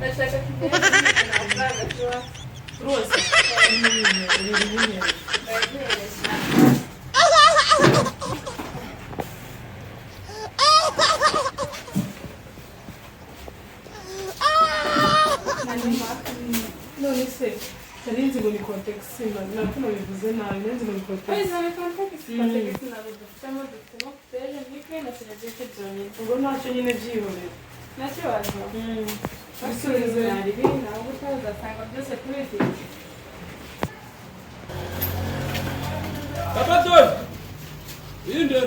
Lasciate che rosa. Non sei. Sarenzi con i context, non bivuze nabi, nenzi con i context. Oya context ntabwo dufitemo dufitemo kuteje nike na serivisi byonyine. Ubwo ntacyo nyine byihorera. Nta kibazo. Bisubize. Hari ibintu ntabwo utazasanga byose kuri iki. Papa Toy! Inde!